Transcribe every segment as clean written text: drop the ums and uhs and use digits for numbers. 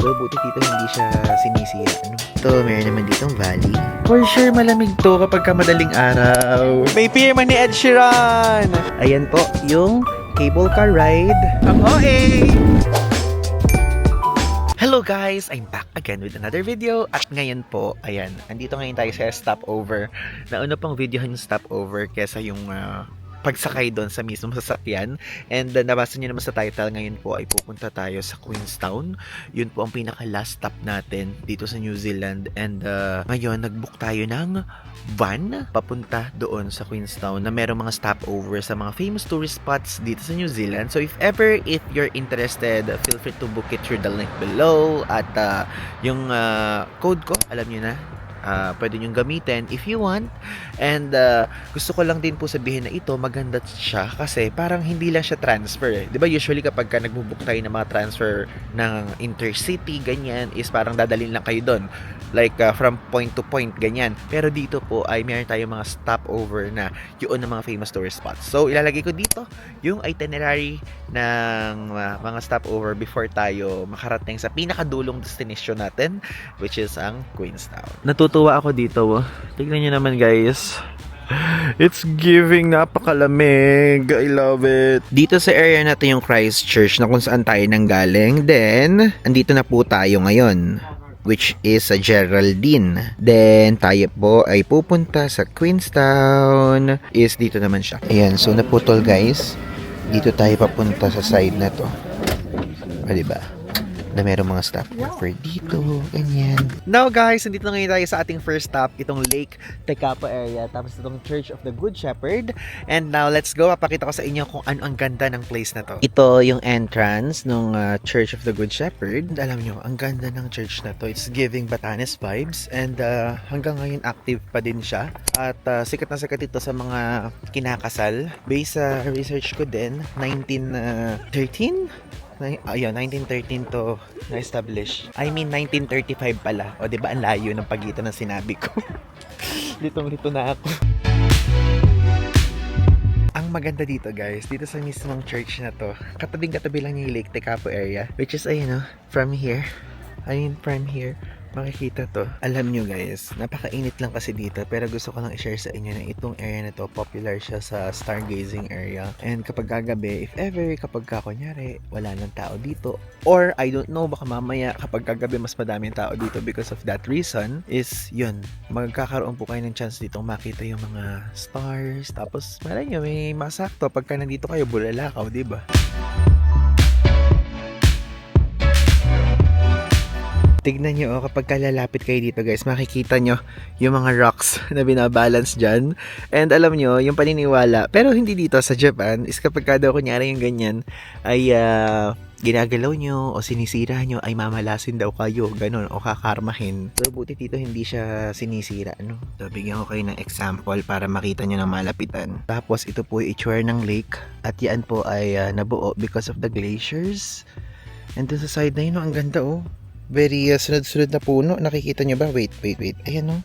So, buti dito hindi siya sinisira. Ano? Ito, meron naman ditong valley. For sure, malamig to kapag ka madaling araw. May pirma ni Ed Sheeran! Ayan po, yung cable car ride. Ang OA! Hello guys! I'm back again with another video. At ngayon po, ayan, andito ngayon tayo sa stopover. Nauna pang videohan yung stopover kesa yung pagsakay doon sa mismong sasakyan. And nabasa niyo naman sa title, ngayon po ay pupunta tayo sa Queenstown. Yun po ang pinaka-last stop natin dito sa New Zealand. And ngayon, nag-book tayo ng van papunta doon sa Queenstown na merong mga stopover sa mga famous tourist spots dito sa New Zealand. So if you're interested, feel free to book it through the link below. At yung code ko, alam niyo na, pwede nyong gamitin if you want. And gusto ko lang din po sabihin na ito maganda siya kasi parang hindi lang siya transfer eh. 'Di ba usually kapag ka nagbo-book tayo ng mga transfer ng intercity ganyan is parang dadalhin lang kayo doon like from point to point ganyan. Pero dito po ay meron tayong mga stopover na yun ng mga famous tourist spots. So ilalagay ko dito yung itinerary ng mga stopover before tayo makarating sa pinakadulong destination natin, which is ang Queenstown. Natutuwa ako dito. Tignan nyo naman guys. It's giving napakalamig. I love it. Dito sa area natin yung Christchurch na kung saan tayo nanggaling. Then, andito na po tayo ngayon, which is sa Geraldine. Then, tayo po ay pupunta sa Queenstown. Is dito naman siya. Ayan, so naputol guys. Dito tayo papunta sa side na to. O, diba? Na merong mga stopover dito, ganyan. Now guys, nandito na ngayon tayo sa ating first stop, itong Lake Tekapo area, tapos itong Church of the Good Shepherd. And now, let's go. Papakita ko sa inyo kung ano ang ganda ng place na to. Ito yung entrance ng Church of the Good Shepherd. Alam nyo, ang ganda ng church na to. It's giving Batanes vibes. And hanggang ngayon, active pa din siya. At sikat na sikat ito sa mga kinakasal. Based sa research ko din, 1913? Ayun, 1913 to na-establish. I mean, 1935 pala. O, diba, ang layo ng pagitan ng sinabi ko. Litong-lito na ako. Ang maganda dito, guys, dito sa mismong church na to, katabing-katabi lang yung Lake Tekapo area, which is, ayun, from here, makikita to. Alam nyo guys, napakainit lang kasi dito, pero gusto ko lang i-share sa inyo na itong area na to, popular siya sa stargazing area. And kapag kagabi, if ever, kapag kunyari, wala nang tao dito, or I don't know, baka mamaya kapag kagabi mas madaming tao dito because of that reason, is yun, magkakaroon po kayo ng chance dito makita yung mga stars. Tapos, malay nyo, may masakto pagka nandito kayo, bulalakaw, diba? Tignan nyo, kapag kalalapit kayo dito guys, makikita nyo yung mga rocks na binabalance dyan. And alam nyo, yung paniniwala, pero hindi dito sa Japan, is kapag ka daw kunyari yung ganyan, ay ginagalaw nyo o sinisira nyo, ay mamalasin daw kayo, ganun, o kakarmahin. So, buti dito hindi siya sinisira, ano? So, bigyan ko kayo ng example para makita nyo ng malapitan. Tapos, ito po yung itsura ng lake, at yan po ay nabuo because of the glaciers. And dun sa side na yun, ang ganda oh. Very sunod-sunod na puno. Nakikita nyo ba? Wait. Ayan o.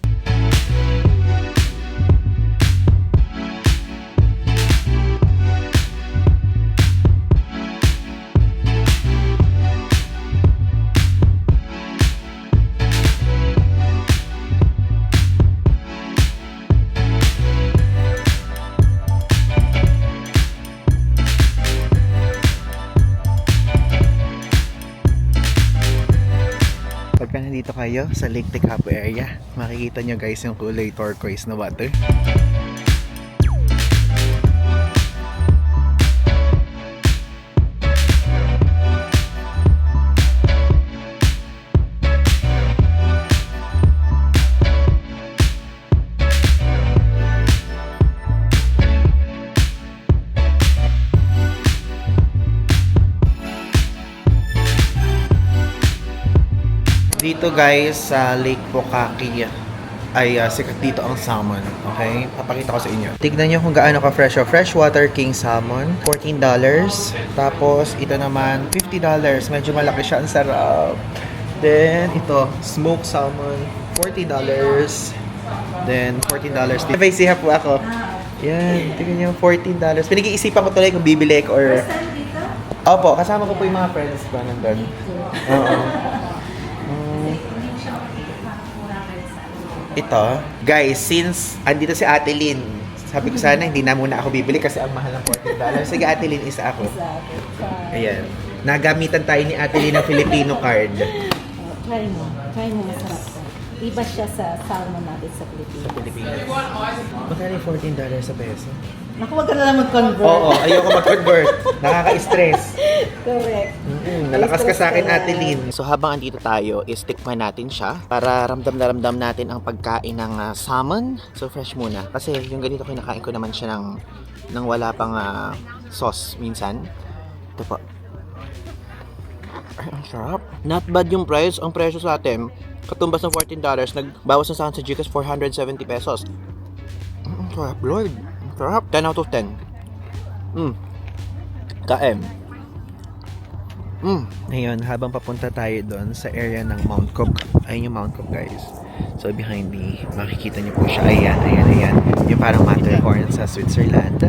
Pagka nandito kayo sa Lake Tekapo area, makikita nyo guys yung kulay turquoise na water. Dito guys sa Lake Pukaki ay sikat dito ang salmon. Okay? Papakita ko sa inyo. Tignan nyo kung gaano ka fresh. Freshwater king salmon, $14. Tapos ito naman, $50. Medyo malaki siya. Ang sarap. Then ito, smoked salmon, $40. Then $14. May siha po ako. Yan, tignan nyo, $14. Pinag-iisipan ko tuloy kung bibili ko or... Opo, kasama ko po yung mga friends ko nandun. Oo. Ito, guys, since andito si Ate Lynn, sabi ko sana hindi na muna ako bibili kasi ang mahal ng $40. Sige, Ate Lynn, isa ako. Ayan. Nagamitan tayo ni Ate Lynn ng Filipino card. Try mo. Try mo, masarap to. Iba siya sa salmon natin sa Pilipinas. Pilipinas. Magkano yung $14 sa peso? Naku, wag ka na lang mag-convert. Oo, ayoko mag-convert. Nakaka-stress. Correct. Nalakas ka sa akin, Ate Lynn. So habang andito tayo, is-tikman natin siya para ramdam na ramdam natin ang pagkain ng salmon. So fresh muna. Kasi yung ganito kinakain ko naman siya ng wala pang sauce minsan. Ito po. Ay, ang sarap. Not bad yung price. Ang presyo sa atin, katumbas ng $14, nagbawas na sa akin sa Gcash 470 pesos. Ang sarap, Lord. Ang sarap. 10 out of 10. KM. Ngayon, habang papunta tayo doon sa area ng Mount Cook. Ayun yung Mount Cook, guys. So, behind me, makikita niyo po siya. Ayan. Yung parang Matterhorn sa Switzerland.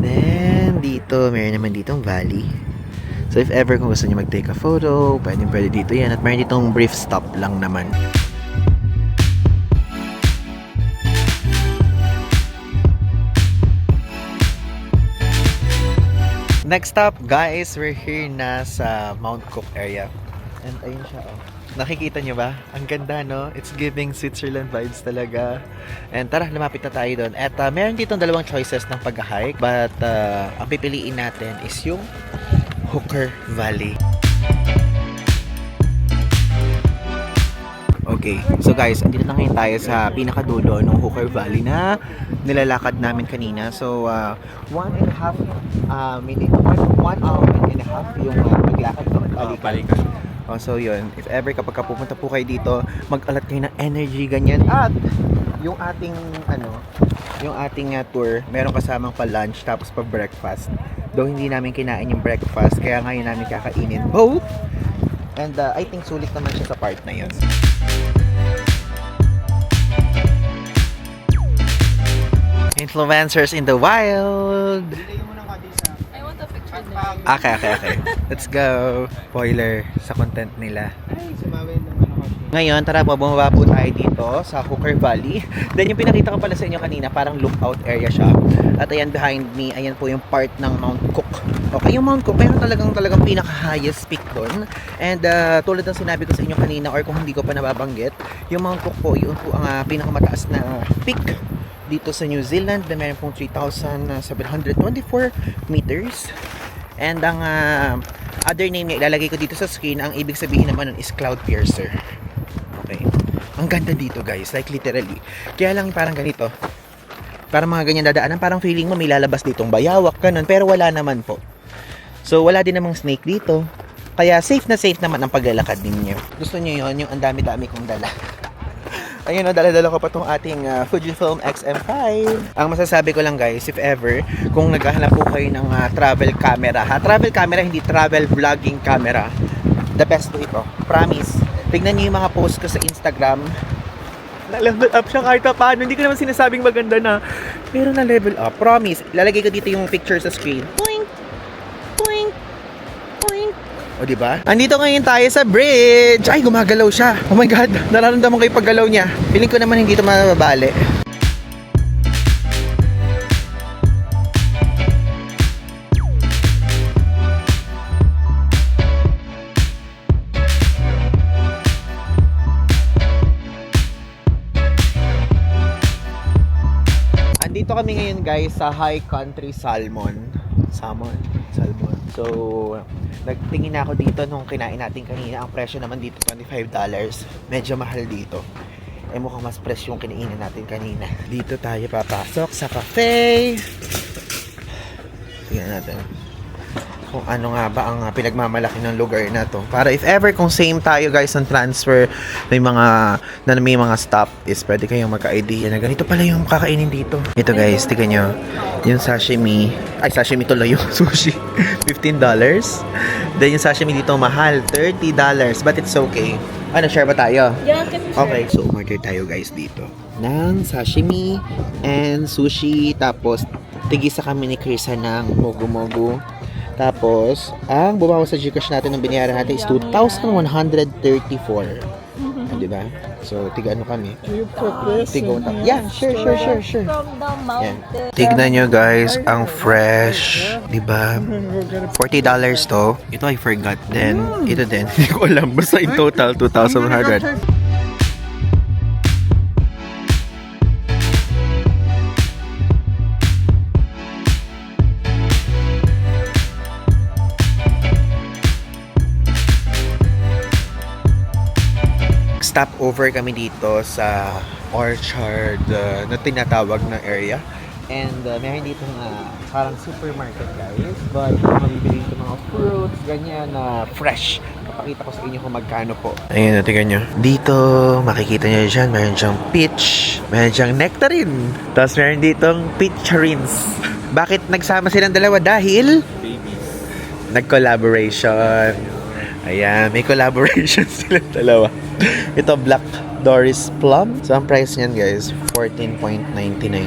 Then, dito, meron naman ditong valley. So, if ever kung gusto niyo mag-take a photo, pwede dito yan. At meron ditong brief stop lang naman. Next stop, guys, we're here na sa Mount Cook area. And ayun siya, oh. Nakikita nyo ba? Ang ganda, no? It's giving Switzerland vibes talaga. And tara, lumapit na tayo doon. At meron ditong dalawang choices ng pag-hike. But ang pipiliin natin is yung Hooker Valley. Okay, so guys, andito na ngayon tayo sa pinakadulo ng Hooker Valley na nilalakad namin kanina. So, 1.5 minute, 1 hour and a half yung paglakad ng balikan. Oh, so yun, if ever kapag pupunta po kayo dito, mag-alat kayo ng energy, ganyan. At yung ating tour, meron kasamang pa-lunch tapos pa-breakfast. Though hindi namin kinain yung breakfast, kaya ngayon namin kakainin both. And I think sulit naman siya sa part na yun. Influencers in the wild. I want a picture. Okay. Let's go. Spoiler sa content nila. Ngayon, tara po, bumaba po tayo dito sa Hooker Valley. Then yung pinakita ko pala sa inyo kanina, parang lookout area siya. At ayan behind me, ayan po yung part ng Mount Cook. Okay, yung Mount Cook, mayroon talagang pinaka-highest peak doon. And tulad ng sinabi ko sa inyo kanina, or kung hindi ko pa nababanggit, yung Mount Cook po, yun po ang pinakamataas na peak dito sa New Zealand na meron pong 3,724 meters. And ang other name niya, ilalagay ko dito sa screen, ang ibig sabihin naman nun is Cloud Piercer. Okay. Ang ganda dito, guys, like literally. Kaya lang parang ganito. Parang mga ganyan dadaanan, parang feeling mo may lalabas ditong bayawak, ganun, pero wala naman po. So wala din namang snake dito. Kaya safe na safe naman ang paglalakad ninyo. Gusto niyo yon, yung ang dami-dami kong dala. Ayun o, dala-dala ko pa itong ating Fujifilm X-M5. Ang masasabi ko lang, guys, if ever, kung naghahanap po kayo ng travel camera, travel camera, hindi travel vlogging camera, the best po ito. Promise. Tignan niyo yung mga post ko sa Instagram. Na-level up siya kahit paano. Hindi ko naman sinasabing maganda na. Pero na-level up. Promise. Lalagay ko dito yung picture sa screen. Poink! Poink! Poink! O, diba? Andito ngayon tayo sa bridge. Ay, gumagalaw siya. Oh my God. Nararamdaman ko yung paggalaw niya. Feeling ko naman hindi ito mababali. Andito kami ngayon, guys, sa High Country Salmon. So, nagtingin na ako dito nung kinain natin kanina. Ang presyo naman dito $25. Medyo mahal dito. Mukhang mas presyo yung kinainan natin kanina. Dito tayo papasok sa cafe. Tingnan natin kung ano nga ba ang pinagmamalaki ng lugar na to. Para if ever kung same tayo, guys, ng transfer, may mga stop is pwede kayong magka-idea na ganito pala yung kakainin dito. Ito, guys, tignan nyo. Yung sashimi tuloy, yung sushi, $15. Then yung sashimi dito mahal, $30. But it's okay. Ano, share ba tayo? Yeah, can you share? Okay, so umorder tayo, guys, dito ng sashimi and sushi. Tapos tigisa kami ni Krisa ng mogu-mogu. Tapos ang bumawas sa Gcash natin ng binayaran natin is 2,134. Di ba? So, tiga ano kami? You progress. Tiga utang. Yeah, sure. From the Yan. mountain. Tignan nyo guys, ang fresh. Di ba? $40 to. Ito I forgot. Then, ito din. Hindi ko alam. Basta in total, 2,100. Stop over kami dito sa Orchard na tinatawag na area. And meron dito na parang supermarket guys. But mabibili dito mga fruits, ganyan na fresh. Papakita ko sa inyo kung magkano po. Ayun, tingnan nyo. Dito, makikita nyo dyan, meron dyang peach, meron dyang nectarine. Tapos meron ditong peacharines. Bakit nagsama silang dalawa? Dahil nag-collaboration. Ayan, may collaboration silang dalawa. Ito, Black Doris Plum. So, ang price niyan, guys, $14.99.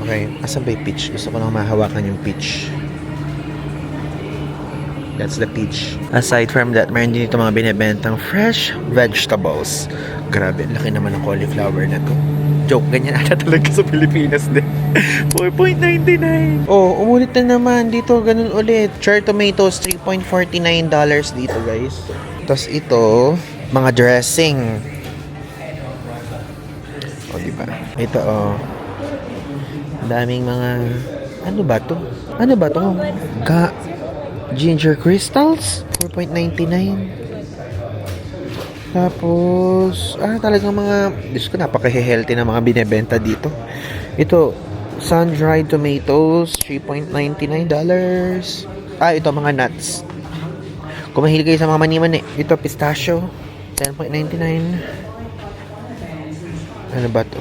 Okay, asan ba yung peach? Gusto ko lang mahawakan yung peach. That's the peach. Aside from that, meron din dito mga binibentang fresh vegetables. Grabe, laki naman ng cauliflower na to. Joke, ganyan ata talaga sa Pilipinas din. $4.99. Oh, umulit na naman. Dito, ganun ulit. Cherry tomatoes, $3.49 dito, guys. Tapos ito, mga dressing. O, diba? Ito, daming mga... Ano ba to? Ano ba to? Ginger crystals? $4.99. Tapos, talagang mga... Diyos ko, napaka-healthy na mga binebenta dito. Ito, sun-dried tomatoes, $3.99. Ito, mga nuts. Kung mahilig kayo sa mga mani-mani, ito, pistachio, $10.99. Ano ba to?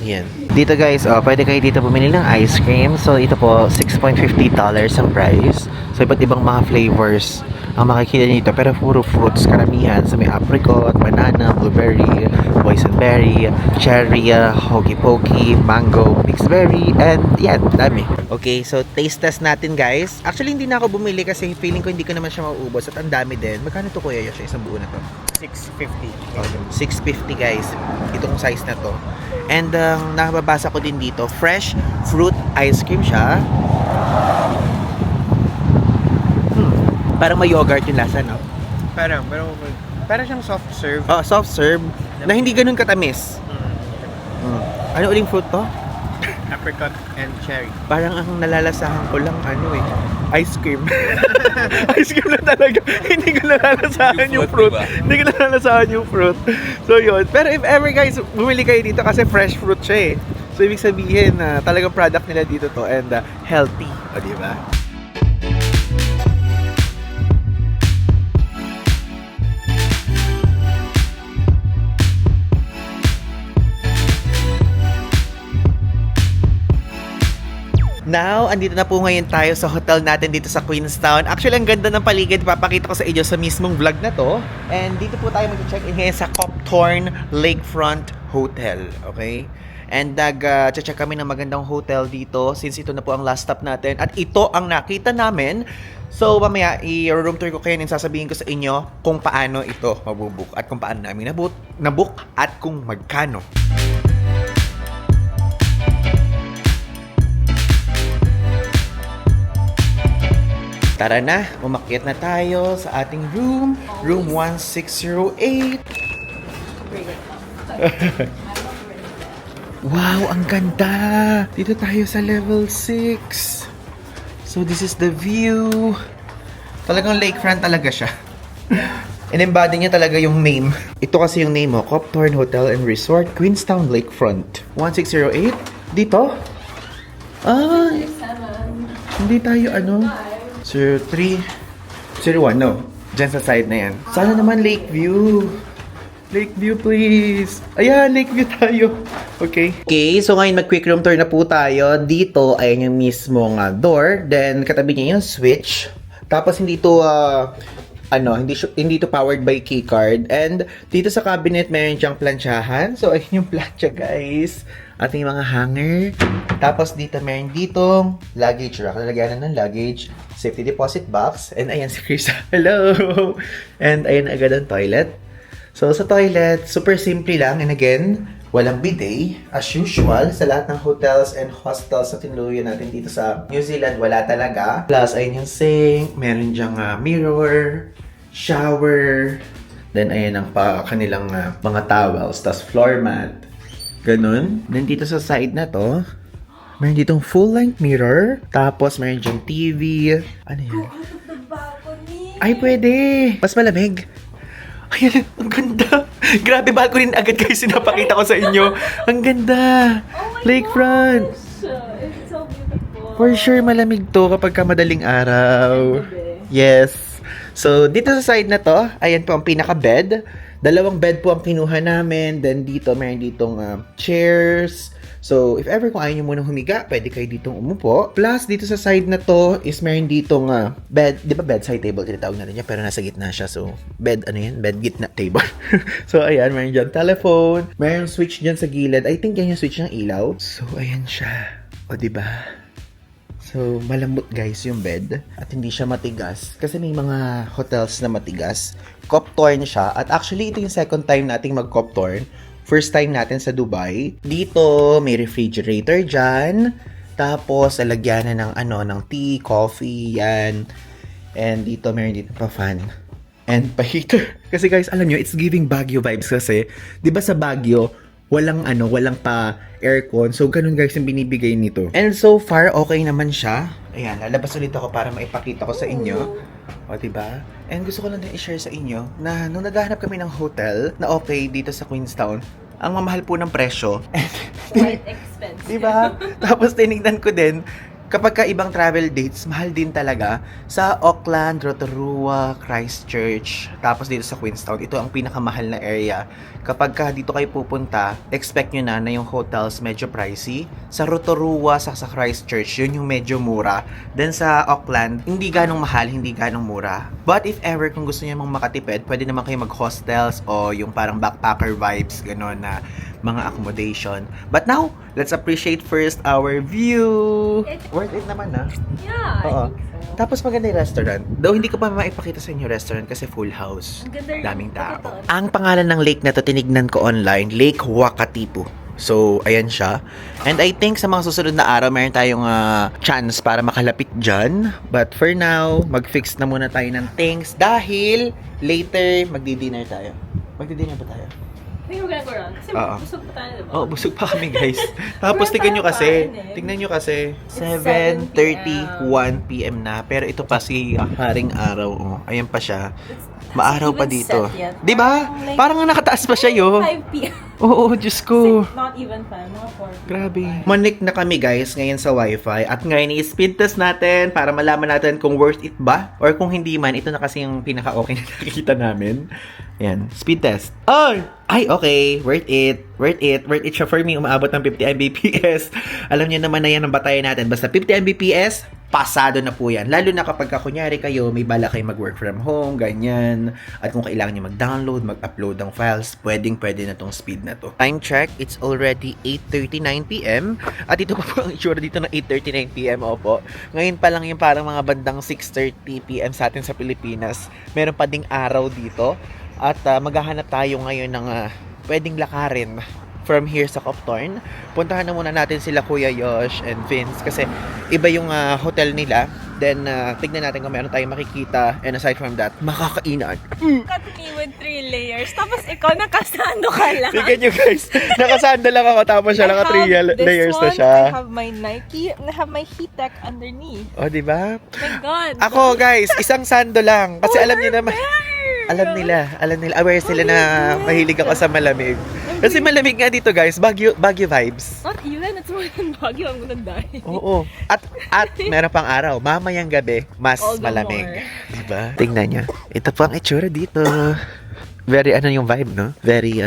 Yan. Dito guys, pwede kayo dito bumili ng ice cream. So, ito po, $6.50 ang price. So, iba't ibang mga flavors ang makikita dito. Pero puro fruits, karamihan. So, may apricot, banana, blueberry, boysenberry, cherry, hokey pokey, mango, mixed berry, and yan, dami. Okay, so taste test natin guys. Actually, hindi na ako bumili kasi feeling ko hindi ko naman siya mauubos at ang dami din. Magkano to kuya Yoshi? Isang buo na to? $6.50 guys. Itong size na to. And nakababasa ko din dito, fresh fruit ice cream siya. Parang may yogurt yung lasa, no? Parang siyang soft serve. Oh, soft serve na hindi ganun katamis. Ano uling fruit to? Apricot and cherry. Parang ang nalalasahan ko lang ice cream. Ice cream na talaga. Hindi ko nalalasahan yung fruit. Hindi ko nalalasahan yung fruit. So yun. Pero if ever guys, bumili kayo dito kasi fresh fruit siya eh. So ibig sabihin na talagang product nila dito to and healthy. O diba? Now, andito na po ngayon tayo sa hotel natin dito sa Queenstown. Actually, ang ganda ng paligid. Papakita ko sa inyo sa mismong vlog na to. And dito po tayo mag-check-in ngayon sa Copthorne Lakefront Hotel. Okay? And nag-check kami ng magandang hotel dito since ito na po ang last stop natin. At ito ang nakita namin. So, mamaya, i-room tour ko kayo and sasabihin ko sa inyo kung paano ito mabubook at kung paano namin nabook at kung magkano. Tara na, umakyat na tayo sa ating room. Room 1608. Wow, ang ganda! Dito tayo sa level 6. So, this is the view. Talagang lakefront talaga siya. In-embody niya talaga yung name. Ito kasi yung name mo, Copthorne Hotel and Resort, Queenstown Lakefront. 1608? Dito? Hindi tayo 03, 01, no. Diyan sa side na yan. Sana naman Lakeview. Lakeview, please. Ayan, Lakeview tayo. Okay. Okay, so ngayon mag-quick room tour na po tayo. Dito, ayan yung mismong door. Then, katabi niya yung switch. Tapos, hindi to, hindi to powered by keycard. And, dito sa cabinet, meron siyang planchahan. So, ayun yung plancha, guys. Ating mga hanger. Tapos, dito, meron ditong luggage rack. Lalagyan na ng luggage. Safety deposit box. And, ayan si Chris. Hello! And, ayan agad ang toilet. So, sa toilet, super simple lang. And again, walang bidet. As usual, sa lahat ng hotels and hostels na tinuluyan natin dito sa New Zealand, wala talaga. Plus, ayun yung sink. Meron dyang mirror, shower. Then, ayan ang kanilang mga towels. Tas floor mat. Ganun. Then, dito sa side na to, meron ditong full-length mirror. Tapos, meron dyang TV. Ano yan? Ay, pwede. Mas malamig. Ayan, ang ganda. Grabe, balcony agad guys, sinapakita ko sa inyo. Ang ganda. Lakefront. It's so beautiful. For sure, malamig to kapag ka madaling araw. Yes. So, dito sa side na to, ayan po ang pinaka-bed. Dalawang bed po ang kinuha namin. Then dito, meron ditong chairs. So, if ever kung ayaw nyo munang humiga, pwede kayo ditong umupo. Plus, dito sa side na to is meron ditong bed. Di ba bedside table? Tinatawag natin niya, pero nasa gitna siya. So, bed, ano yan? Bed gitna table. So, ayan, meron dyan telephone. Meron switch dyan sa gilid. I think yan yung switch ng ilaw. So, ayan siya. O, diba? So, malambot guys yung bed. At hindi siya matigas. Kasi may mga hotels na matigas. Cop-torn siya. At actually, ito yung second time nating mag-cop-torn. First time natin sa Dubai. Dito, may refrigerator dyan. Tapos, lalagyan na ng tea, coffee, yan. And dito, meron dito pa fan. And pa heater. Kasi guys, alam nyo, it's giving Baguio vibes kasi. Di ba sa Baguio, walang pa aircon. So, ganun guys yung binibigay nito. And so far, okay naman siya. Ayan, lalabas ulit ako para maipakita ko sa inyo. O, diba? And gusto ko lang din i-share sa inyo na nung naghahanap kami ng hotel na okay dito sa Queenstown, ang mamahal po ng presyo. Quite expensive. Diba? Tapos tinignan ko din, kapag ka ibang travel dates, mahal din talaga sa Auckland, Rotorua, Christchurch, tapos dito sa Queenstown. Ito ang pinakamahal na area. Kapag ka dito kayo pupunta, expect nyo na yung hotels medyo pricey. Sa Rotorua, sa Christchurch, yun yung medyo mura. Then sa Auckland, hindi ganong mahal, hindi ganong mura. But if ever, kung gusto nyo mong makatipid, pwede naman kayo mag-hostels o yung parang backpacker vibes, gano'n na mga accommodation. But now, let's appreciate first our view. Worth it naman na. Yeah, Oo. I think so. Tapos maganda yung restaurant. Though hindi ko pa maipakita sa inyo restaurant kasi full house. Ang ganda rin. Daming tao. Bakit? Ang pangalan ng lake na to, tinignan ko online, Lake Wakatipu. So, ayan siya. And I think sa mga susunod na araw, meron tayong chance para makalapit dyan. But for now, mag-fix na muna tayo ng things dahil later, magdi-dinner tayo. Magdi-dinner ba tayo? I think we're gonna go around. Kasi Oo. busog pa tayo, diba? Oh, busog pa kami, guys. Tapos tingnan nyo kasi, tingnan nyo kasi, 7:31 p.m. na. Pero ito pa si Haring Araw. Oh. Ayan pa siya. Maaraw pa dito. Di ba? Parang nakataas pa siya, yo. 5 p.m. Oo, Diyos ko. Not even 5, mga 4. Grabe. Manik na kami guys ngayon sa wifi at ngayon i-speed test natin para malaman natin kung worth it ba or kung hindi man. Ito na kasi yung pinaka-okay na nakikita namin. Ayan, speed test. Oh! Ay, okay. Worth it. Worth it. Worth it siya for me. Umaabot ng 50 Mbps. Alam niyo naman na yan ang batayan natin. Basta 50 Mbps, pasado na po yan. Lalo na kapag kunyari kayo, may bala kayo mag-work from home, ganyan. At kung kailangan niyo mag-download, mag-upload ng files, pwede na tong speed na to. Time check, it's already 8:39 p.m. At ito pa po ang itsura dito ng 8:39 p.m. Opo. Ngayon pa lang yung parang mga bandang 6:30 p.m. sa atin sa Pilipinas. Meron pa ding araw dito. At maghahanap tayo ngayon ng pwedeng lakarin from here sa Copthorne. Puntahan na muna natin sila Kuya Yosh and Vince kasi iba yung hotel nila. Then, tignan natin kung meron tayong makikita. And aside from that, makakainan. Cut me with 3 layers. Tapos ikaw nakasando ka lang. Tignan nyo guys, nakasanda lang ako tapos siya naka 3 layers na siya. I have my Nike and I have my heat-tech underneath. O, diba? My God. Ako guys, isang sando lang. Kasi alam niyo naman, alam nila, aware sila na mahilig ako sa malamig. Kasi malamig nga dito guys, Baguio vibes. Not even, it's more than Baguio. I'm gonna die. Oo. At meron pang araw, mamayang gabi, mas All the malamig. more. Diba? Tingnan niya. Ito po ang itsura dito. Very yung vibe, no? Very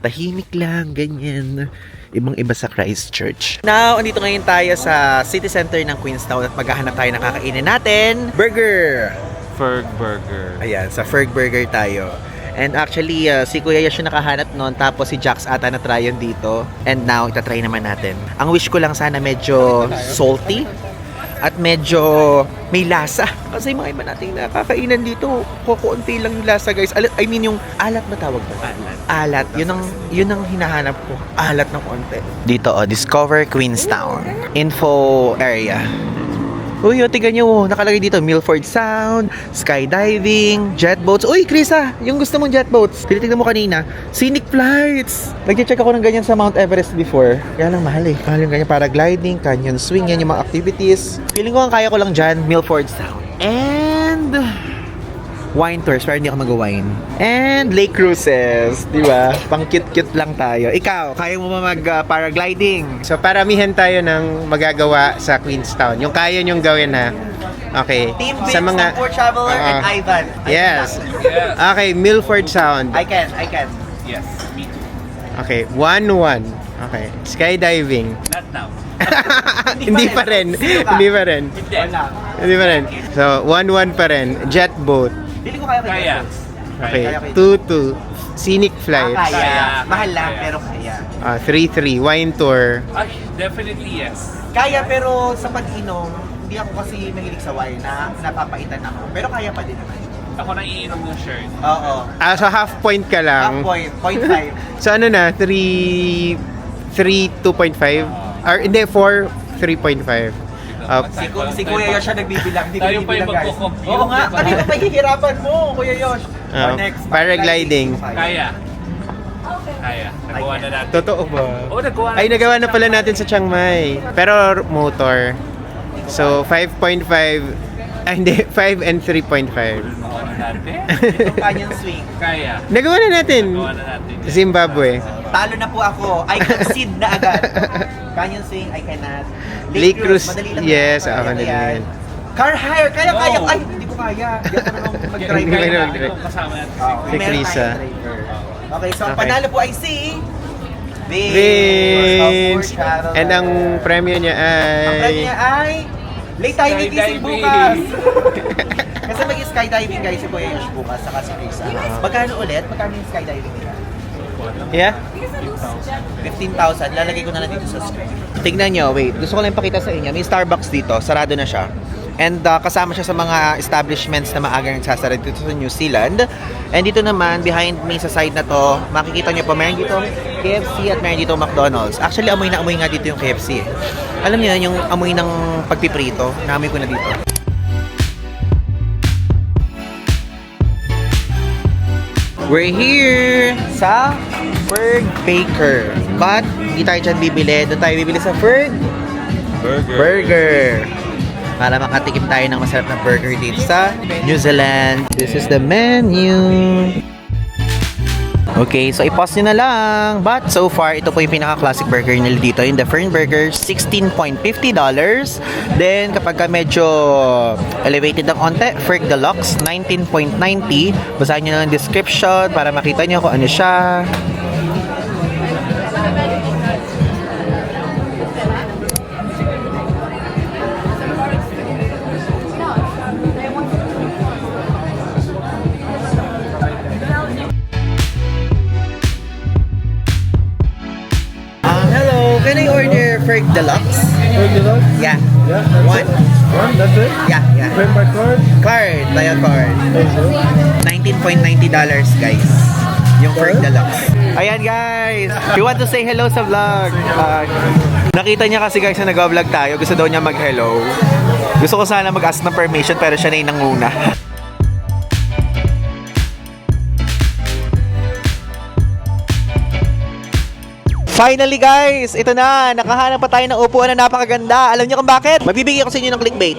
tahimik lang, ganyan. Ibang-iba sa Christchurch. Now, andito ngayon tayo sa city center ng Queenstown at maghahanap tayo ng kakainin natin. Burger! Ferg Burger. Ayan, sa Ferg Burger tayo. And actually, si Kuya Yosh yung nakahanap noon, tapos si Jax ata na-try yun dito. And now, itatry naman natin. Ang wish ko lang sana medyo salty. at medyo may lasa. Kasi mga iba nating nakakainan dito, kukunti lang yung lasa guys. I mean yung alat ba tawag ba? Alat. Yun ang hinahanap ko. Alat ng konti. Dito Discover Queenstown. Info area. Uy, tingnan nyo, nakalagay dito, Milford Sound, skydiving, jet boats. Uy, Krisa, yung gusto mong jet boats. Tinitignan mo kanina, scenic flights. Nag-check ako ng ganyan sa Mount Everest before. Kaya lang mahal eh. Mahal yung ganyan, paragliding, canyon swing, yan yung mga activities. Feeling ko ang kaya ko lang dyan, Milford Sound. And wine tours, pero hindi ako mag-wine. And lake cruises, di ba? Pang cute-cute lang tayo. Ikaw, kaya mo ba mag-paragliding? So, paramihan tayo ng magagawa sa Queenstown. Yung kaya nyong gawin na. Okay. Team Vince, for Traveler, and Ivan. Yes. Okay, Milford Sound. I can. Yes, me too. Okay, 1-1. Okay, skydiving. Not now. Hindi pa rin. Hindi pa rin. Hindi pa rin. So, 1-1 pa rin. Jet boat. Dili ko kaya. Kaya. Okay, Kaya. 2-2. Scenic flights. Kaya. Mahal lang, Kaya. pero kaya. 3-3. Wine tour. Ay, definitely yes. Kaya, pero sa pag-inom, hindi ako kasi mahilig sa wine na napapaitan ako. Pero kaya pa din naman. Ako nang iinom ng shirt. Oo. So, half point ka lang. Half point, 0.5. So, ano na? 3, 2.5? Or, hindi, 4, 3.5. Si Kuya Yosh siya nagbibilang. Hindi ko Tayo pa yung bibilang, guys. magko-compute, Oo nga, diba? kanina pahihirapan mo, Kuya Yosh. Next, paragliding. Kaya. Kaya. Nagawa na natin. Totoo ba? Oo, nagawa na. Ay, nagawa na pala natin sa Chiang Mai. Pero motor. So, 5.5. Ay, hindi. 5 and 3.5. Nagawa na natin. Itong canyon swing. Kaya. Nagawa na natin. Nagawa na natin. Zimbabwe. Talo na po ako. I concede na agad. Canyon swing, I cannot. Lake cruise, madali lang. yes, Kaya ako yan. din. Car hire, kaya. No. Ay, hindi ko kaya. Hindi ako marunong mag-drive. Hindi Kaya ka natin mag-drive. kung kasama natin Oo, Si meron Krisa. tayong driver. Okay, so ang Okay. panalo po ay si Vince. of Traveler. And ang premyo niya Ang premyo ay... niya ay late tayo may gising Skydiving. bukas. Kasi mag-skydiving guys si Kuya Yosh bukas saka si Krisa. Magkano ulit? Magkano yung skydiving nila? Yeah? 15,000. Lalagay ko na lang dito sa screen. Tignan nyo, wait. Gusto ko lang pakita sa inyo. May Starbucks dito. Sarado na siya. And kasama siya sa mga establishments na maagang nagsasara dito sa New Zealand. And dito naman, behind me sa side na to, makikita nyo po, meron dito KFC at meron dito McDonald's. Actually, amoy na amoy nga dito yung KFC eh. Alam niyo yung amoy ng pagpiprito, naamoy ko na dito. We're here sa Ferg Baker. But, hindi tayo dyan bibili. Doon tayo bibili sa Ferg Burger. Para makatikim tayo ng masarap na burger dito sa New Zealand. This is the menu. Okay, so i-pause nyo na lang. But so far, ito po yung pinaka-classic burger nila dito. Yung The Fern Burger, $16.50. Then, kapag ka medyo elevated ng onte, Ferg Deluxe, $19.90. Basahin nyo na ang description para makita nyo kung ano siya. Hello, can I order Ferg Deluxe? Yeah. Yeah, One? That's it? Yeah, yeah. Pay by card? Card, tayo card. $19.90 guys. Yung Ferg Deluxe. Ayan guys, you want to say hello sa vlog? Nakita niya kasi guys na nag-vlog tayo. Gusto daw niya mag-hello. Gusto ko sana mag-ask ng permission pero siya na yung nanguna. Finally guys, ito na. Nakahanap pa tayo ng upuan na napakaganda. Alam niyo kung bakit? Mabibigyan ko sa inyo ng clickbait.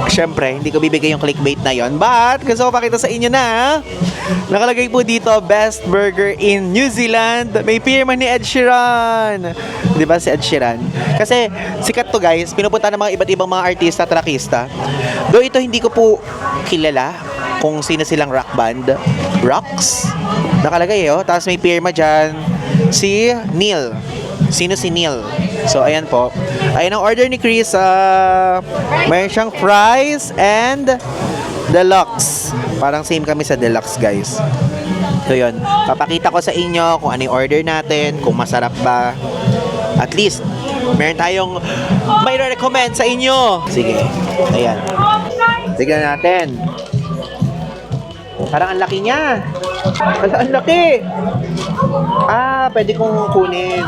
Siyempre, hindi ko bibigay yung clickbait na yon. But, gusto ko pakita sa inyo na nakalagay po dito, Best Burger in New Zealand. May pirma ni Ed Sheeran. Di ba si Ed Sheeran? Kasi sikat to guys. Pinupunta ng mga iba't ibang mga artista, trakista. Though ito hindi ko po kilala kung sino silang rock band. Rocks? Nakalagay oh. Tapos may pirma dyan. Si Neil. Sino si Neil? So, ayan po. Ayan ang order ni Chris. Mayroon siyang fries and deluxe. Parang same kami sa deluxe, guys. So, yun. Papakita ko sa inyo kung ano yung order natin, kung masarap ba. At least, Meron tayong may recommend sa inyo. Sige. Ayan. Tignan natin. Parang ang laki niya. Ang laki. Pwede kong kunin.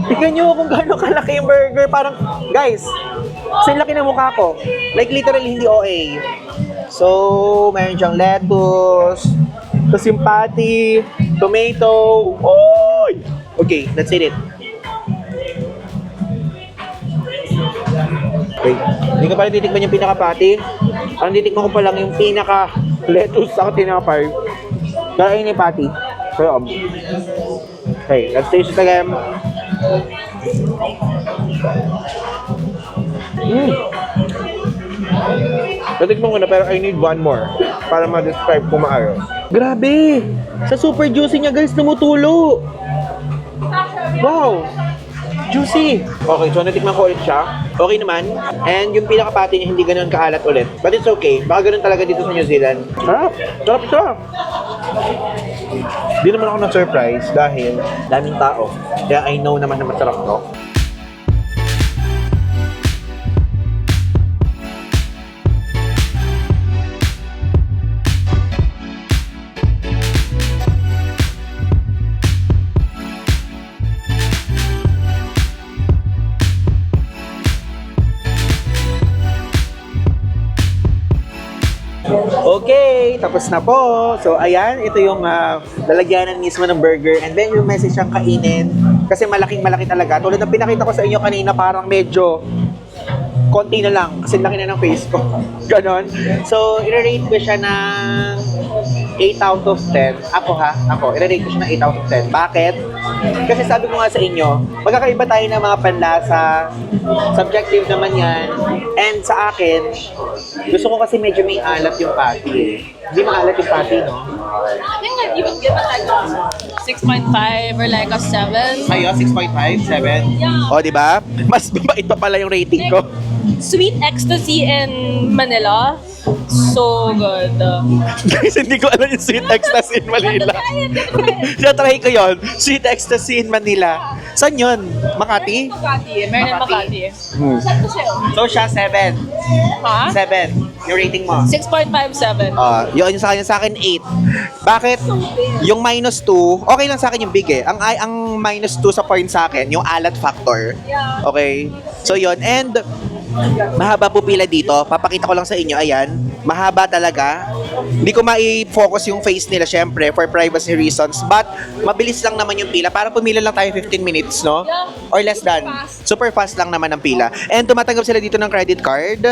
Tignan nyo kung gaano kalaki yung burger. Parang, guys, kasi laki ng mukha ko. Like, literally, hindi OA. So, meron siyang lettuce, tapos yung patty, tomato. Oy! Okay, let's eat it. Okay, hindi ko pala titikman yung pinaka-patty. Ang titikman ko pa lang yung pinaka-lettuce sa tinapay. Kaya yun yung patty. So, okay, let's taste it again. Natikman ko na pero I need one more para ma-describe kung maayos. Grabe! Sa super juicy niya guys, tumutulo! Wow! Juicy! Okay, so natikman ko ulit siya. Okay naman. And yung pinaka-patty niya hindi ganoon kaalat ulit. But it's okay. Baka ganoon talaga dito sa New Zealand. Sarap! Sarap ito! Di naman ako na-surprise dahil daming tao. Kaya I know naman na masarap to. Okay, tapos na po. So, ayan, ito yung lalagyanan mismo ng burger. And then, yung message siyang kainin. Kasi malaking-malaki talaga. Tulad ng pinakita ko sa inyo kanina, parang medyo konti na lang. Kasi laki na ng face ko. Ganon. So, i-rate ko siya ng 8 out of 10. Ako, i-rate ko siya ng 8 out of 10. Bakit? Kasi sabi ko nga sa inyo, magkakaiba tayo ng mga panlasa. Subjective naman yan. And sa akin, gusto ko kasi medyo may alat yung patty. Hindi maalat yung patty, no? I think I'd even give it like a 6.5 or like a 7. Sa'yo, 6.5, 7? Yeah. O, di ba? Mas mabait pa pala yung rating ko. Sweet Ecstasy in Manila. So good. Guys, hindi ko alam yung Sweet Ecstasy in Manila. Try ko yun. Sweet Ecstasy in Manila. Saan yun? Makati? Makati. Meron in Makati. Saan to siya? So, siya 7. Ha? 7. Yung rating mo? 6.57. Yun yung sa akin 8. Bakit? Yung minus 2, okay lang sa akin yung big eh. Ang minus 2 sa point sa akin, yung alat factor. Yeah. Okay? So yun. And mahaba po pila dito. Papakita ko lang sa inyo. Ayan. Mahaba talaga. Hindi ko mai-focus yung face nila syempre for privacy reasons. But mabilis lang naman yung pila. Para pumila lang tayo 15 minutes, no? Yeah. Or less than. Super fast lang naman ang pila. And tumatanggap sila dito ng credit card.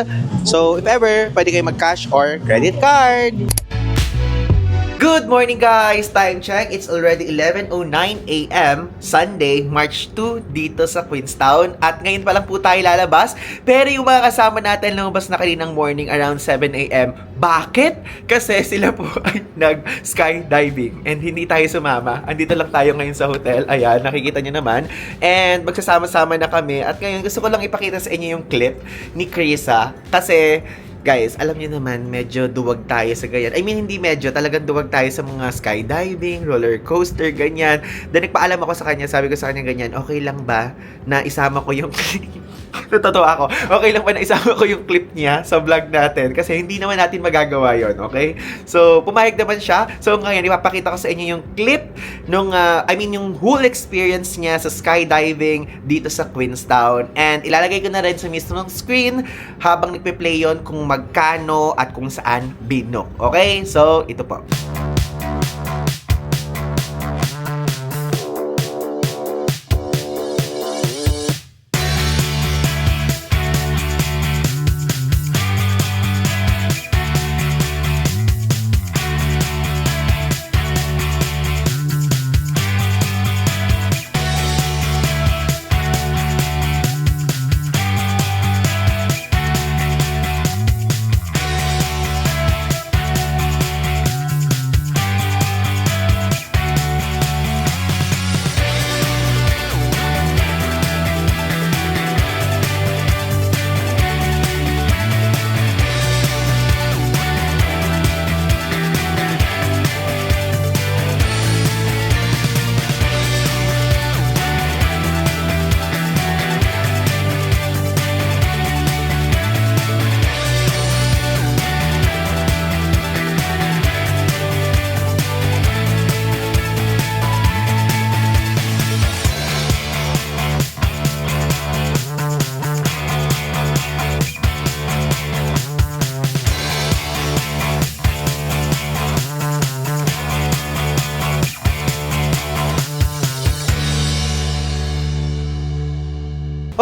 So if ever, pwede kayo mag-cash or credit card. Good morning guys! Time check, it's already 11:09 a.m. Sunday, March 2 dito sa Queenstown. At ngayon pa lang po tayo lalabas. Pero yung mga kasama natin lumabas na kaninang morning around 7 a.m. Bakit? Kasi sila po ay nag-skydiving and hindi tayo sumama. Andito lang tayo ngayon sa hotel. Ayan, nakikita nyo naman. And magsasama-sama na kami. At ngayon gusto ko lang ipakita sa inyo yung clip ni Krisa. Kasi guys, alam niyo naman, medyo duwag tayo sa ganyan. I mean, hindi medyo, talagang duwag tayo sa mga skydiving, roller coaster, ganyan. Then, nagpaalam ako sa kanya, sabi ko sa kanya ganyan, okay lang ba na isama ko yung... Natatawa ako. Okay lang ba na isama ko yung clip niya sa vlog natin? Kasi hindi naman natin magagawa yon, okay? So, pumayag naman siya. So, ngayon, ipapakita ko sa inyo yung clip nung, yung whole experience niya sa skydiving dito sa Queenstown. And ilalagay ko na rin sa mismong screen habang nagpe-play yon kung magkano at kung saan binook. Okay? So, ito po.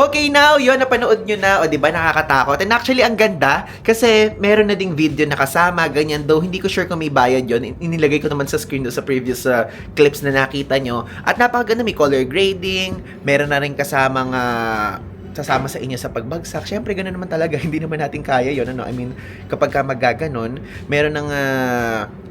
Okay, now, yun, napanood nyo na. O, di ba, nakakatakot. And actually, ang ganda, kasi meron na ding video na kasama, ganyan. Though, hindi ko sure kung may bayad yun. Inilagay ko naman sa screen doon sa previous clips na nakita nyo. At napakaganda, may color grading, meron na rin kasamang sasama sa inyo sa pagbagsak. Siyempre, gano'n naman talaga. Hindi naman natin kaya yun. Ano? I mean, kapag ka magaganon, meron ng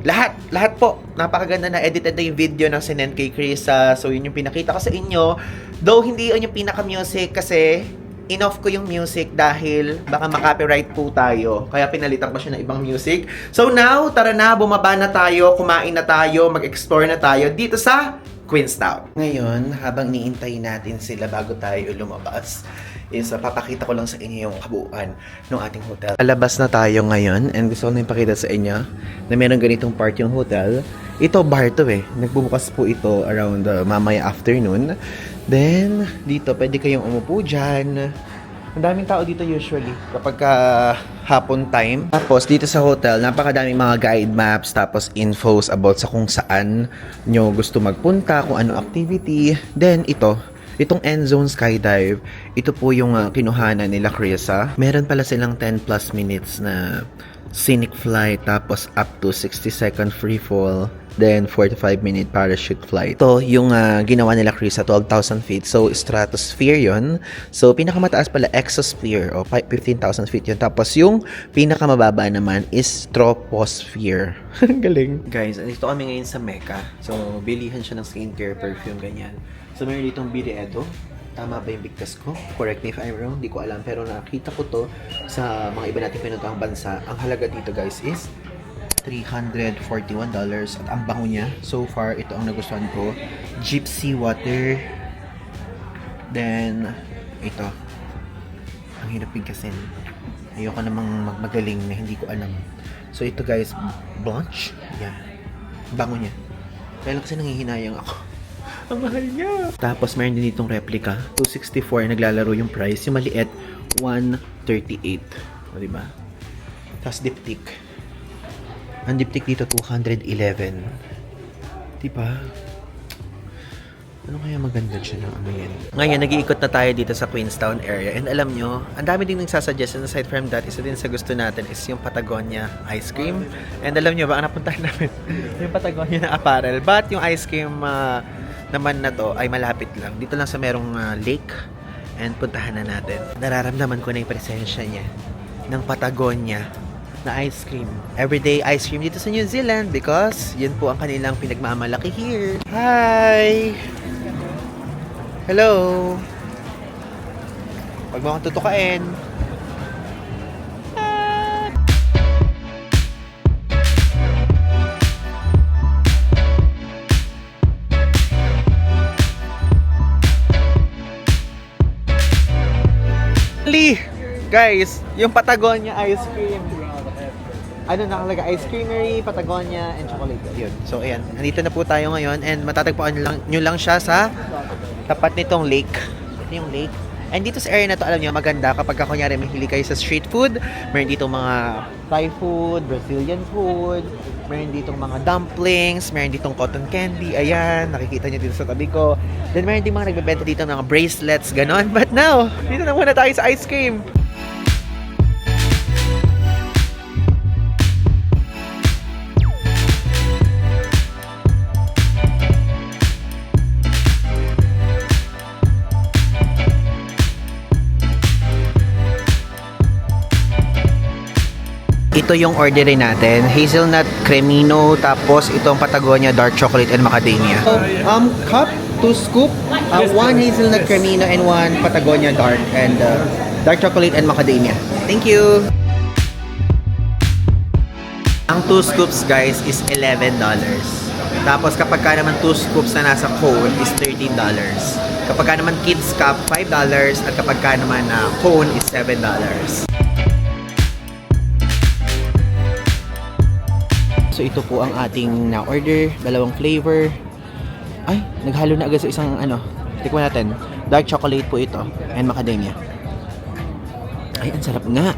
lahat po. Napakaganda na edited na yung video ng sinend kay Krisa. So, yun yung pinakita ko sa inyo. Though, hindi yun yung pinaka-music kasi in-off ko yung music dahil baka makopyright po tayo. Kaya pinalitan ko siya ng ibang music. So, now, tara na, bumaba na tayo, kumain na tayo, mag-explore na tayo dito sa Queenstown. Ngayon, habang niintay natin sila bago tayo lumabas, is papakita ko lang sa inyo yung kabuuan ng ating hotel. Alabas na tayo ngayon and gusto ko na ipakita sa inyo na meron ganitong part yung hotel. Ito bar to eh. Nagbubukas po ito around mamaya afternoon. Then, dito pwede kayong umupo dyan. Ang daming tao dito usually kapag hapon time. Tapos dito sa hotel, napakadaming mga guide maps, tapos infos about sa kung saan nyo gusto magpunta, kung ano activity. Then itong End Zone Skydive, ito po yung kinuhanan nila Krisa. Meron pala silang 10 plus minutes na scenic flight, tapos up to 60-second free fall, then 45-minute parachute flight. Ito yung ginawa nila Krisa, 12,000 feet. So, stratosphere yon. So, pinakamataas pala, exosphere, o 15,000 feet yun. Tapos, yung pinakamababa naman is troposphere. Galing. Guys, andito kami ngayon sa Mecca. So, bilihan siya ng skincare, perfume, ganyan. So, meron ditong Biriedo. Tama ba yung bigkas ko? Correct me if I'm wrong, di ko alam. Pero nakita ko to sa mga iba nating pinuntahang bansa. Ang halaga dito guys is $341 at ang bango niya. So far, ito ang nagustuhan ko. Gypsy water. Then, ito. Ang hirap bigkasin. Ayoko namang magmagaling na hindi ko alam. So ito guys, Blanche. Yan. Bango niya. Kaya lang kasi nangihinayang ako. Ang mahal niya. Tapos meron din ditong replica. $264 naglalaro yung price. Yung maliit, $138. O diba? Tapos diptyque. Ang diptyque dito, $211. Diba? Ano kaya maganda siya ng ano yan? Ngayon, nag-iikot na tayo dito sa Queenstown area. And alam nyo, ang dami din nagsasuggest. And aside from that, isa din sa gusto natin is yung Patagonia ice cream. And alam nyo ba, ang napuntahan namin yung Patagonia na apparel. But yung ice cream naman na to ay malapit lang. Dito lang sa merong lake. And puntahan na natin. Nararamdaman ko na yung presensya niya ng Patagonia na ice cream. Everyday ice cream dito sa New Zealand because yun po ang kanilang pinagmamalaki here. Hi! Hello! Huwag mo akong tutukain. Guys, yung Patagonia ice cream. Ano nakalagay? Ice creamery, Patagonia, and chocolate. Yun. So, ayan. Nandito na po tayo ngayon and matatagpuan nyo lang siya sa tapat nitong lake. Ito yung lake. And dito sa area na to, alam nyo, maganda kapag kunyari may hili kayo sa street food. Meron dito mga Thai food, Brazilian food. Meron ditong mga dumplings. Meron ditong cotton candy. Ayan, nakikita nyo dito sa tabi ko. Then meron din mga nagbebenta dito ng mga bracelets, ganon. But now, dito na muna tayo sa ice cream. Ito yung orderin natin. Hazelnut Cremino, tapos itong Patagonia Dark Chocolate and Macadamia. Cup, 2 scoop, 1 Hazelnut Cremino and 1 Patagonia Dark and Dark Chocolate and Macadamia. Thank you! Ang 2 scoops guys is $11. Tapos kapag ka naman 2 scoops na nasa cone is $13. Kapag ka naman kids cup, $5 at kapag ka naman cone is $7. So ito po ang ating na-order, dalawang flavor. Ay, naghalo na agad sa isang tikman natin. Dark chocolate po ito and macadamia. Ay, ang sarap nga.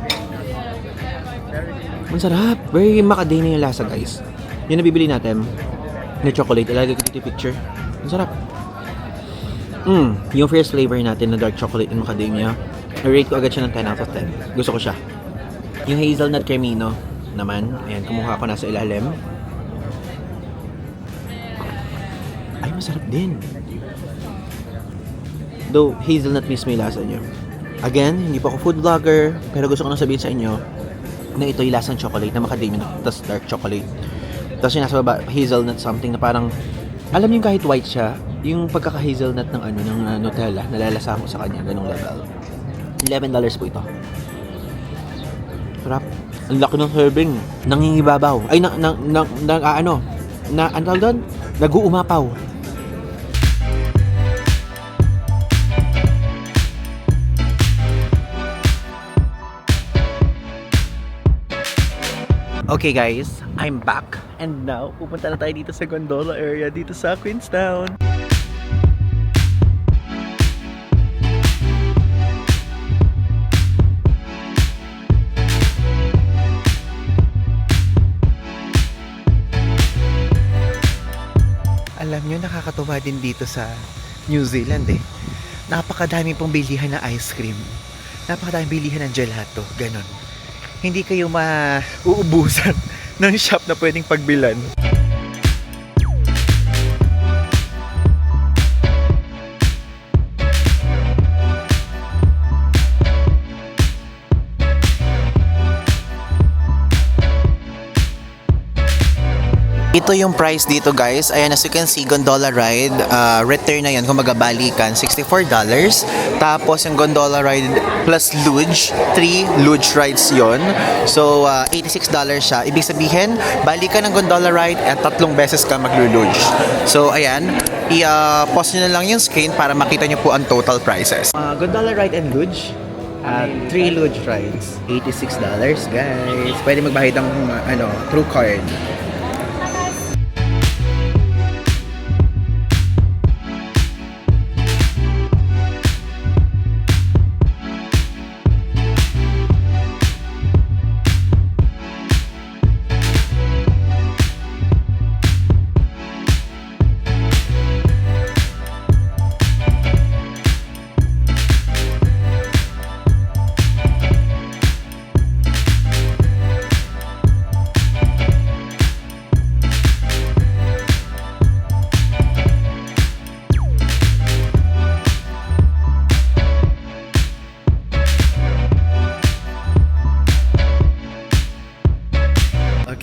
Ang sarap. Very macadamia yung lasa, guys. Yun na bibili natin na chocolate. Ilalagay ko dito yung picture. Ang sarap. Yung first flavor natin na dark chocolate in macadamia, I-rate ko agad siya ng 10 out of 10. Gusto ko siya. Yung hazelnut cremino naman, ayan, kumuha ko na sa ilalim. Ay, masarap din. Though, hazelnut mismo yung lasa niya. Again, hindi pa ako food vlogger, pero gusto ko na sabihin sa inyo na ito yung lasang chocolate na macadamia tapos dark chocolate. Tapos yung nasa baba, hazelnut something na parang, alam niyo kahit white siya, yung pagkaka-hazelnut ng Nutella, nalalasa ko sa kanya, ganung level. $11 po ito. Sarap. Ang laki ng serving. Nangingibabaw. Ay, ano tawag doon? Nag-uumapaw. Okay guys, I'm back. And now, pupunta na tayo dito sa gondola area dito sa Queenstown. Alam nyo, nakakatuwa din dito sa New Zealand eh. Napakadami pong bilihan na ice cream. Napakadami bilihan ng gelato. Ganon. Hindi kayo mauubusan ng shop na pwedeng pagbilan. Ito yung price dito guys. Ayan, as you can see, gondola ride. Return na yan kung magabalikan, $64. Tapos yung gondola ride plus luge, 3 luge rides yon. So, $86 siya. Ibig sabihin, balikan ng gondola ride at 3 beses ka maglu-luge. So, ayan. I-pause nyo na lang yung screen para makita nyo po ang total prices. Gondola ride and luge. 3 luge rides. $86 guys. Pwede magbayad ng through card.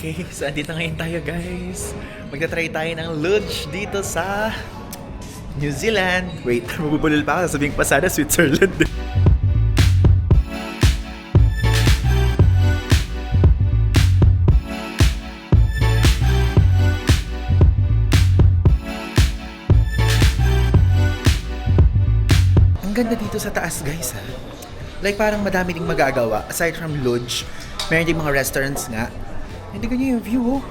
Okay, so andito ngayon tayo guys. Magta-try tayo ng luge dito sa New Zealand. Wait, mabubulol pa ako. Sasabihin pa sana Switzerland. Ang ganda dito sa taas guys ha. Like parang madami ding magagawa. Aside from luge, meron ding mga restaurants nga. Hindi ganyan yung view, oh.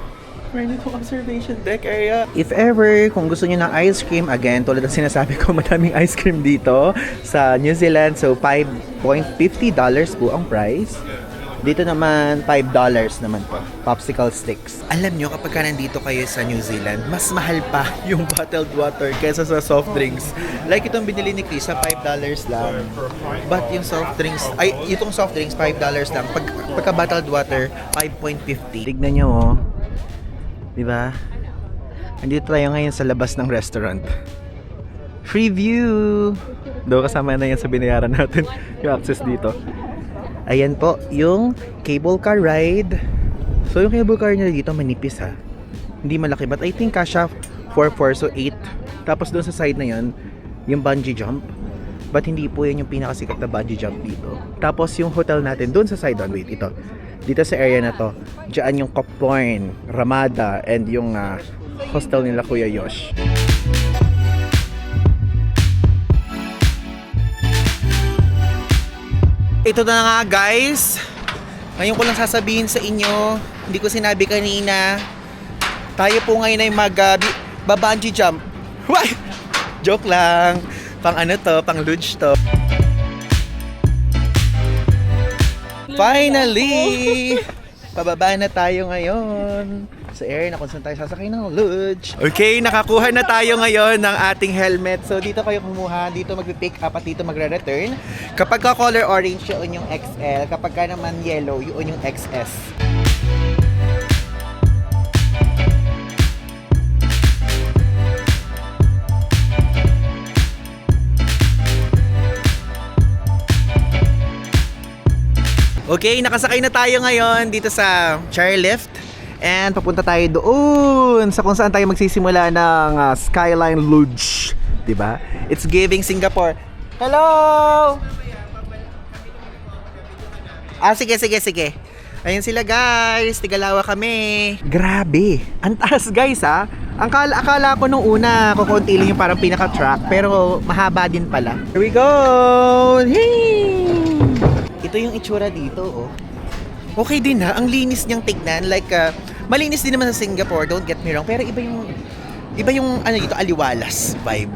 Meron itong observation deck area. If ever, kung gusto niyo ng ice cream, again, tulad ng sinasabi ko, madaming ice cream dito sa New Zealand. So, $5.50 po ang price. Dito naman, $5 naman po. Popsicle sticks. Alam nyo, kapag ka nandito kayo sa New Zealand, mas mahal pa yung bottled water kaysa sa soft drinks. Like itong binili ni Chris, $5 lang. But yung soft drinks, itong soft drinks, $5 lang. Pagka bottled water, $5.50. Tignan nyo, oh. Diba? Andito tayo ngayon sa labas ng restaurant. Free view! Though kasama na yan sa binayaran natin yung access dito. Ayan po, yung cable car ride. So, yung cable car nila dito manipis ha. Hindi malaki, but I think kasha 4-4, so 8. Tapos doon sa side na yun, yung bungee jump. But hindi po yun yung pinakasikat na bungee jump dito. Tapos yung hotel natin, doon sa side doon, wait, ito. Dito sa area na to, dyan yung Copthorne, Ramada, and yung hostel nila Kuya Yosh. Ito na nga guys. Ngayon ko lang sasabihin sa inyo, hindi ko sinabi kanina, tayo po ngayon ay mag-bungee jump. Why? Joke lang. Pang ano to, pang luge to. Finally! Pababa na tayo ngayon sa sa air na kung saan tayo sasakay ng luge. Okay, nakakuha na tayo ngayon ng ating helmet. So dito kayo kumuha, dito magpi-pick up at dito magre-return. Kapag ka color orange, yun yung XL. Kapag ka naman yellow, yun yung XS. Okay, nakasakay na tayo ngayon dito sa chairlift. And papunta tayo doon sa kung saan tayo magsisimula ng Skyline Luge. Diba? It's giving Singapore. Hello! Sige. Ayun sila guys. Tigalawa kami. Grabe. Ang taas guys ha. Akala ko nung una, kukunti lang yung parang pinaka-track. Pero mahaba din pala. Here we go! Hey! Ito yung itsura dito, oh. Okay din ha, ang linis niyang tignan. Like, malinis din naman sa Singapore, don't get me wrong. Pero iba yung ano dito, aliwalas vibe.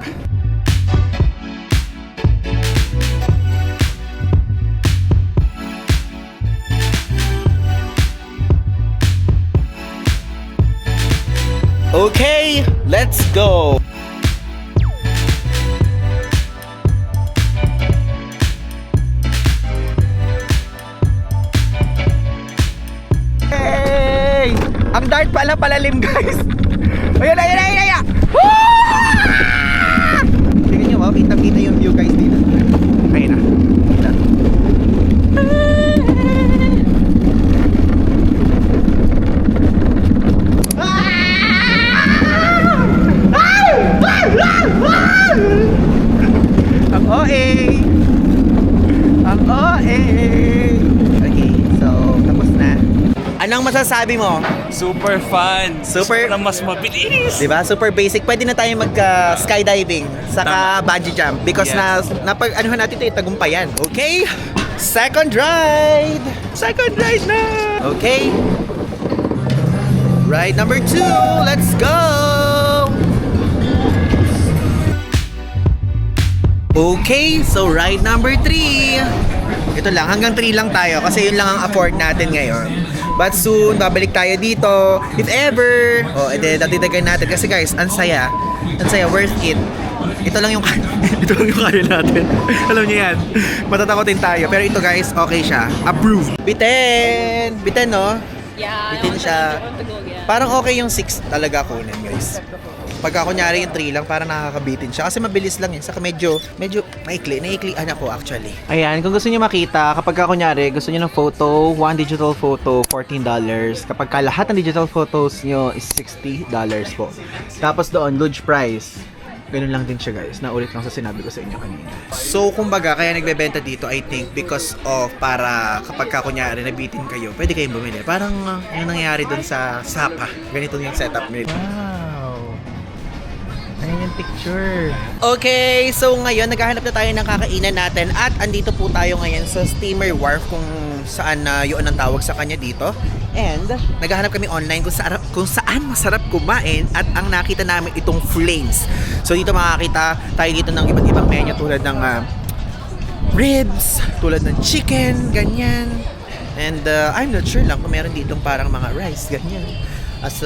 Okay, let's go! Ang dart pala palalim guys. Ayun. Tingnan nyo, kita yung view guys dito. Ayun na. Kita. Ang OA. Okay, so tapos na. Anong masasabi mo? Super fun. Super- Na mas mabilis. Diba? Super basic. Pwede na tayo mag-skydiving saka bungee jump because Yes. napag-anuhan natin ito tagumpayan. Okay? Second ride na! Okay? Ride number 2. Let's go! Okay, so ride number 3. Ito lang, hanggang 3 lang tayo kasi yun lang ang afford natin ngayon. But soon, babalik tayo dito. If ever, edi datidagan natin. Kasi guys, ang saya, worth it. Ito lang yung kaya natin. Alam niyo yan. Matatakotin tayo. Pero ito guys, okay siya. Approved. Biten, no? Yeah. Bitin siya. I want to go, yeah. Parang okay yung 6 talaga kunin guys. Pagka kunyari yung 3 lang, parang nakakabitin siya. Kasi mabilis lang yun. Saka medyo naiklian ako actually. Ayan, kung gusto niyo makita, kapag kunyari gusto niyo ng photo, one digital photo, $14. Kapag lahat ng digital photos niyo is $60 po. Tapos doon, luge price. Ganun lang din siya guys. Naulit lang sa sinabi ko sa inyo kanina. So, kumbaga, kaya nagbebenta dito, I think, because of para kapag kunyari nabitin kayo, pwede kayong bumili. Parang yung nangyayari doon sa Sapa. Ganito yung setup nito. Wow! Ayan yung picture. Okay, so ngayon, naghahanap na tayo ng kakainan natin at andito po tayo ngayon sa Steamer Wharf kung saan yun ang tawag sa kanya dito. And naghahanap kami online kung saan masarap kumain at ang nakita namin itong Flames. So dito makakita tayo dito ng iba't ibang menu tulad ng ribs, tulad ng chicken, ganyan. And I'm not sure lang kung meron ditong parang mga rice, ganyan. As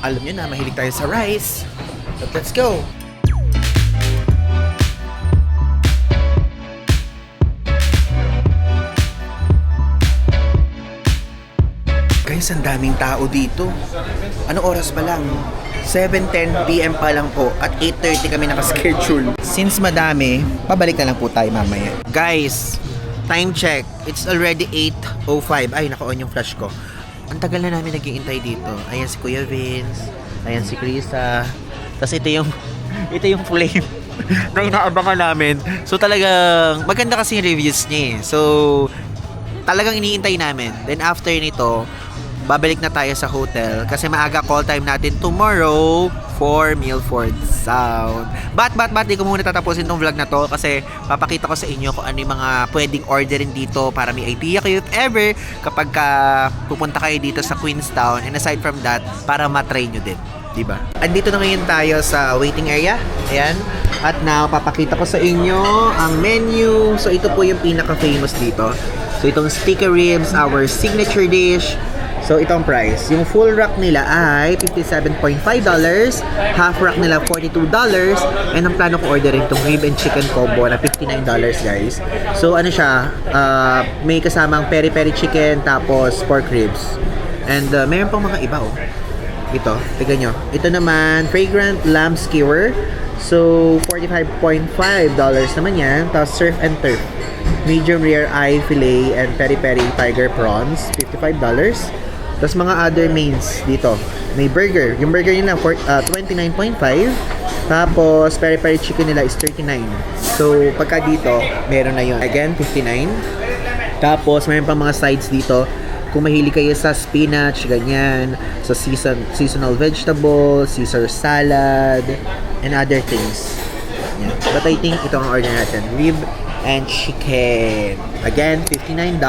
alam nyo na, mahilig tayo sa rice. But let's go! Guys, ang daming tao dito. Anong oras pa lang? 7:10 PM pa lang po at 8:30 kami nakaschedule. Since madami, pabalik na lang po tayo mamaya. Guys, time check. It's already 8:05. Ay, naka-on yung flash ko. Ang tagal na namin nag-iintay dito. Ayan si Kuya Vince. Ayan si Krisa. Tapos ito yung Flame na inaabangan namin. So talagang maganda kasi yung reviews niya eh. So talagang iniintay namin. Then after nito, babalik na tayo sa hotel kasi maaga call time natin tomorrow for Milford Sound. But di ko muna tatapusin tong vlog na to kasi papakita ko sa inyo kung ano yung mga pwedeng orderin dito para may idea kayo if ever kapag pupunta kayo dito sa Queenstown, and aside from that, para matry nyo din. Diba? Andito na ngayon tayo sa waiting area. Ayan. At now, papakita ko sa inyo ang menu. So, ito po yung pinaka-famous dito. So, itong sticky ribs, our signature dish. So, ito ang price. Yung full rack nila ay $57.5, half rack nila $42, and ang plano ko orderin itong rib and chicken combo na $59, guys. So, ano siya, may kasamang peri-peri chicken, tapos pork ribs. And mayroon pang mga iba, oh. Ito, tignan nyo. Ito naman, fragrant lamb skewer. So, $45.5 naman yan. Tapos, surf and turf. Medium rare eye fillet and peri-peri tiger prawns, $55. Tapos, mga other mains dito. May burger. Yung burger nila, $29.5. Tapos, peri-peri chicken nila is $39. So, pagka dito, meron na yun. Again, $59. Tapos, mayroon pang mga sides dito. Kung mahilig kayo sa spinach, ganyan, sa seasonal vegetables, Caesar salad, and other things. Yan. But I think ito ang order natin. Rib and chicken. Again, $59.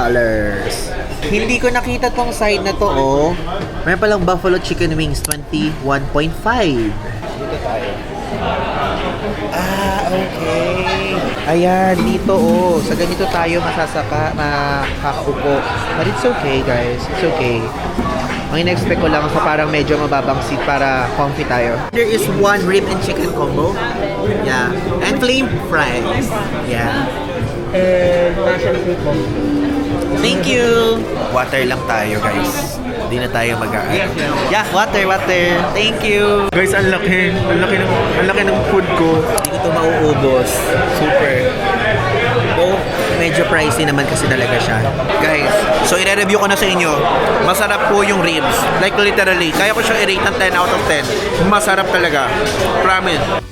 Hindi ko nakita tong side na to, oh. Mayroon palang buffalo chicken wings, $21.5. Dito tayo. Okay. Ayan, dito oh. Sa ganito tayo makakaupo. But it's okay, guys. It's okay. Ang in-expect ko lang sa parang medyo mababang seat para comfy tayo. There is one rib and chicken combo. Yeah. And flame fries. Yeah. And passion fruit combo. Thank you! Water lang tayo, guys. Hindi na tayo mag-aano. Yeah, water. Thank you! Guys, ang laki ng food ko. Hindi ko ito mauubos. Super. Oh, medyo pricey naman kasi talaga siya. Guys, so i-review ko na sa inyo. Masarap po yung ribs. Like literally, kaya ko siya i-rate ng 10 out of 10. Masarap talaga. Promise.